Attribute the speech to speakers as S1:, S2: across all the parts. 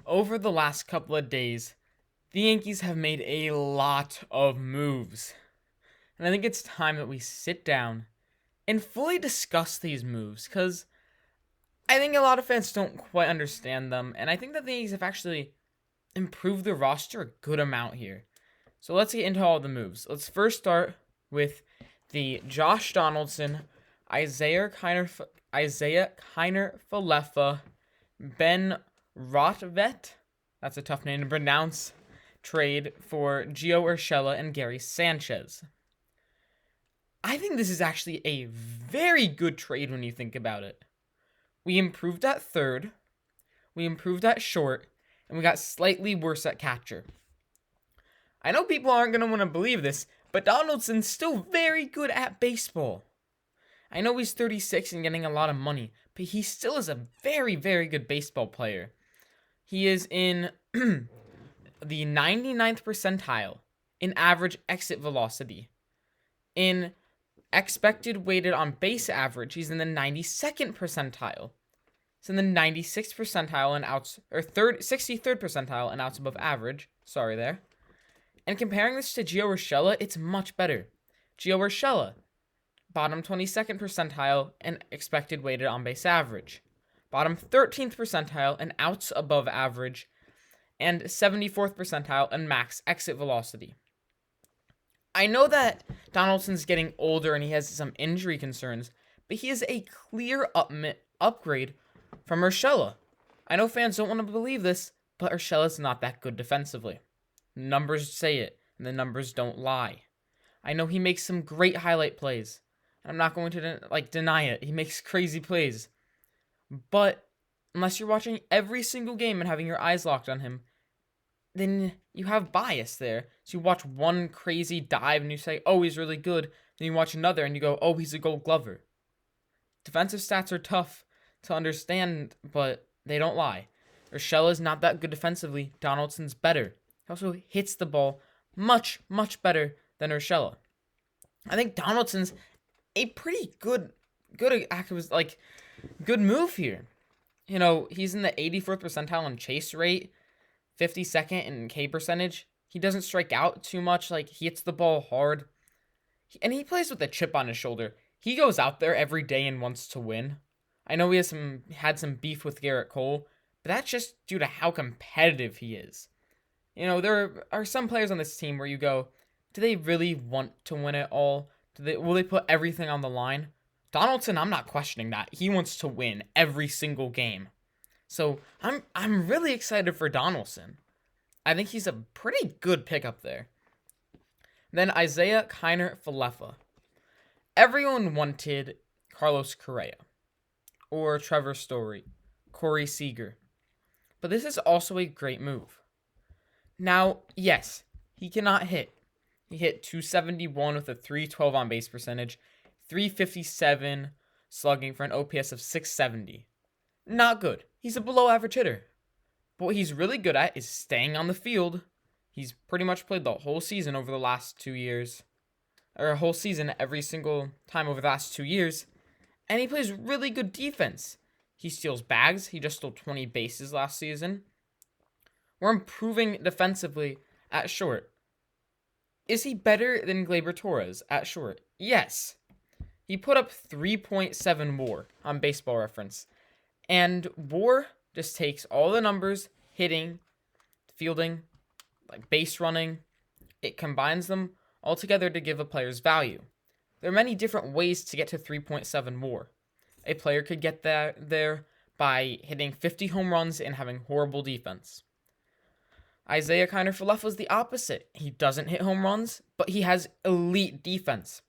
S1: Over the last couple of days, the Yankees have made a lot of moves. And I think it's time that we sit down and fully discuss these moves because I think a lot of fans don't quite understand them. And I think that the Yankees have actually improved their roster a good amount here. So let's get into all the moves. Let's first start with the Josh Donaldson, Isiah Kiner-Falefa, Ben Rotvet, that's a tough name to pronounce, trade for Gio Urshela and Gary Sanchez. I think this is actually a very good trade when you think about it. We improved at third, we improved at short, and we got slightly worse at catcher. I know people aren't going to want to believe this, but Donaldson's still very good at baseball. I know he's 36 and getting a lot of money, but he still is a very, very good baseball player. He is in the 99th percentile in average exit velocity. In expected weighted on base average, he's in the 92nd percentile. He's in the 96th percentile and outs, or 63rd percentile and outs above average. Sorry there. And comparing this to Gio Urshela, it's much better. Gio Urshela, bottom 22nd percentile and expected weighted on base average. Bottom 13th percentile and outs above average. And 74th percentile and max exit velocity. I know that Donaldson's getting older and he has some injury concerns, but he is a clear upgrade from Urshela. I know fans don't want to believe this, but Urshela's not that good defensively. Numbers say it, and the numbers don't lie. I know he makes some great highlight plays. I'm not going to deny it. He makes crazy plays. But unless you're watching every single game and having your eyes locked on him, then you have bias there. So you watch one crazy dive and you say, oh, he's really good. Then you watch another and you go, oh, he's a Gold Glover. Defensive stats are tough to understand, but they don't lie. Urshela's not that good defensively. Donaldson's better. He also hits the ball much, much better than Urshela. I think Donaldson's a pretty good move here. You know, he's in the 84th percentile in chase rate, 52nd in K percentage. He doesn't strike out too much. He hits the ball hard. And he plays with a chip on his shoulder. He goes out there every day and wants to win. I know he had some beef with Garrett Cole, but that's just due to how competitive he is. You know, there are some players on this team where you go, do they really want to win it all? Will they put everything on the line? Donaldson, I'm not questioning that. He wants to win every single game. So I'm really excited for Donaldson. I think he's a pretty good pickup there. Then Isiah Kiner-Falefa. Everyone wanted Carlos Correa or Trevor Story, Corey Seager. But this is also a great move. Now, yes, he cannot hit. He hit 271 with a 312 on base percentage, 357 slugging for an OPS of 670. Not good. He's a below average hitter. But what he's really good at is staying on the field. He's pretty much played the whole season over the last 2 years. Or a whole season every single time over the last 2 years. And he plays really good defense. He steals bags. He just stole 20 bases last season. We're improving defensively at short. Is he better than Gleyber Torres at short? Yes. He put up 3.7 WAR on Baseball Reference. And WAR just takes all the numbers, hitting, fielding, base running. It combines them all together to give a player's value. There are many different ways to get to 3.7 WAR. A player could get there by hitting 50 home runs and having horrible defense. Isiah Kiner-Falefa is the opposite. He doesn't hit home runs, but he has elite defense.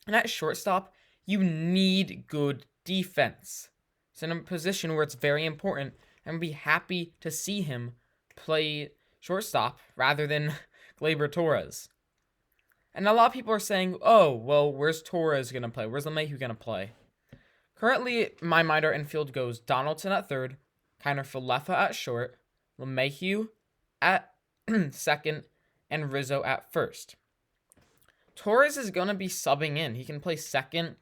S1: And at shortstop, you need good defense. It's in a position where it's very important, and I'd be happy to see him play shortstop rather than Gleyber Torres. And a lot of people are saying, oh, well, where's Torres going to play? Where's LeMahieu going to play? Currently, my minor infield goes Donaldson at third, Kiner-Falefa at short, LeMahieu at second, and Rizzo at first. Torres is going to be subbing in. He can play second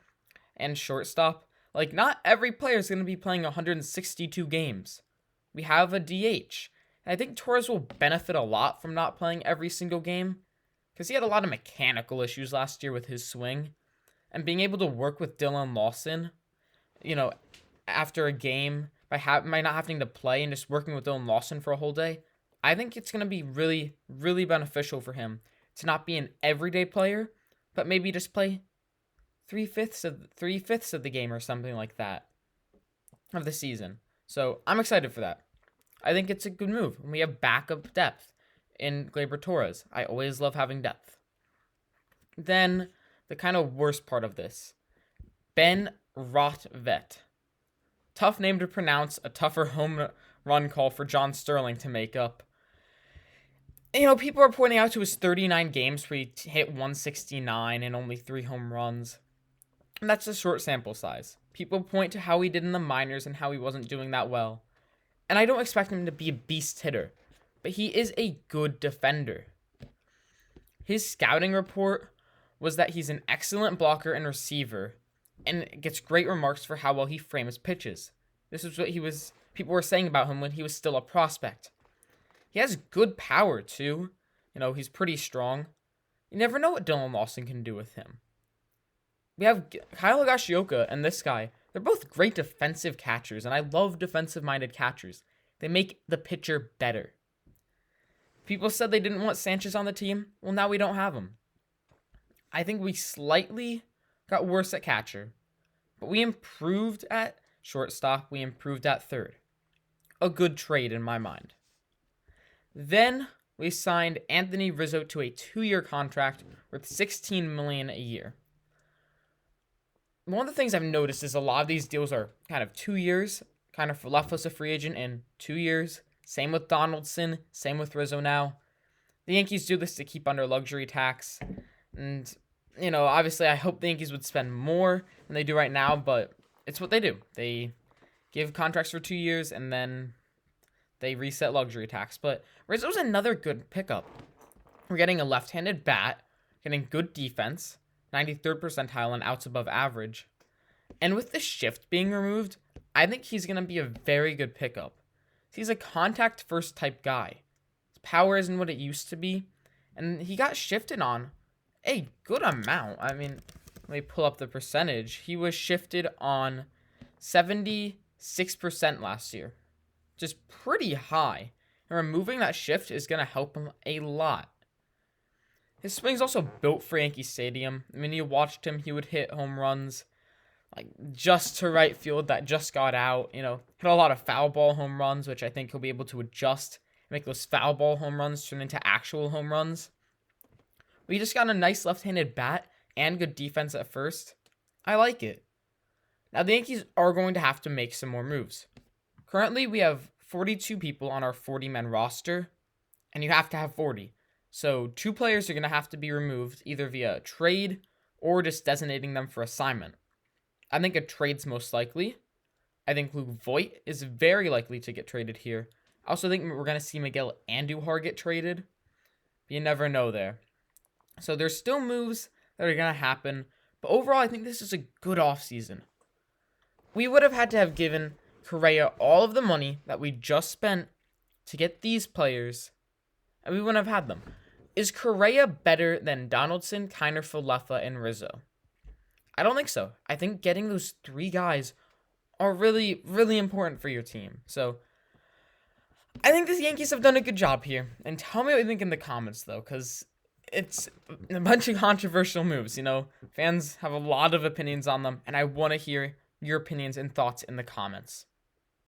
S1: and shortstop. Not every player is going to be playing 162 games. We have a DH. And I think Torres will benefit a lot from not playing every single game because he had a lot of mechanical issues last year with his swing. And being able to work with Dylan Lawson, after a game by not having to play and just working with Dylan Lawson for a whole day, I think it's going to be really, really beneficial for him to not be an everyday player, but maybe just play three-fifths of the game or something like that of the season. So I'm excited for that. I think it's a good move. We have backup depth in Gleyber Torres. I always love having depth. Then the kind of worst part of this, Ben Rotvet. Tough name to pronounce, a tougher home run call for John Sterling to make up. People are pointing out to his 39 games where he hit 169 and only 3 home runs. And that's a short sample size. People point to how he did in the minors and how he wasn't doing that well. And I don't expect him to be a beast hitter, but he is a good defender. His scouting report was that he's an excellent blocker and receiver, and gets great remarks for how well he frames pitches. This is what people were saying about him when he was still a prospect. He has good power, too. He's pretty strong. You never know what Dylan Lawson can do with him. We have Kyle Higashioka and this guy. They're both great defensive catchers, and I love defensive-minded catchers. They make the pitcher better. People said they didn't want Sanchez on the team. Well, now we don't have him. I think we slightly got worse at catcher, but we improved at shortstop. We improved at third. A good trade in my mind. Then we signed Anthony Rizzo to a 2-year contract worth $16 million a year. One of the things I've noticed is a lot of these deals are kind of 2 years. Kiner-Falefa's a free agent in 2 years. Same with Donaldson. Same with Rizzo now. The Yankees do this to keep under luxury tax. And, obviously I hope the Yankees would spend more than they do right now, but it's what they do. They give contracts for 2 years and then they reset luxury tax. But Rizzo's another good pickup. We're getting a left-handed bat, getting good defense, 93rd percentile and outs above average. And with the shift being removed, I think he's going to be a very good pickup. He's a contact-first type guy. His power isn't what it used to be, and he got shifted on a good amount. Let me pull up the percentage. He was shifted on 76% last year. Just pretty high. And removing that shift is going to help him a lot. His swing's also built for Yankee Stadium. You watched him, he would hit home runs just to right field that just got out. Hit a lot of foul ball home runs, which I think he'll be able to adjust, make those foul ball home runs turn into actual home runs. We just got a nice left-handed bat and good defense at first. I like it. Now, the Yankees are going to have to make some more moves. Currently, we have 42 people on our 40-man roster, and you have to have 40. So 2 players are going to have to be removed, either via trade or just designating them for assignment. I think a trade's most likely. I think Luke Voit is very likely to get traded here. I also think we're going to see Miguel Andujar get traded. But you never know there. So there's still moves that are going to happen. But overall, I think this is a good offseason. We would have had to have given Correa all of the money that we just spent to get these players, and we wouldn't have had them. Is Correa better than Donaldson, Kiner-Falefa, and Rizzo? I don't think so. I think getting those 3 guys are really, really important for your team. So I think the Yankees have done a good job here. And tell me what you think in the comments, though, because it's a bunch of controversial moves. Fans have a lot of opinions on them, and I want to hear your opinions and thoughts in the comments.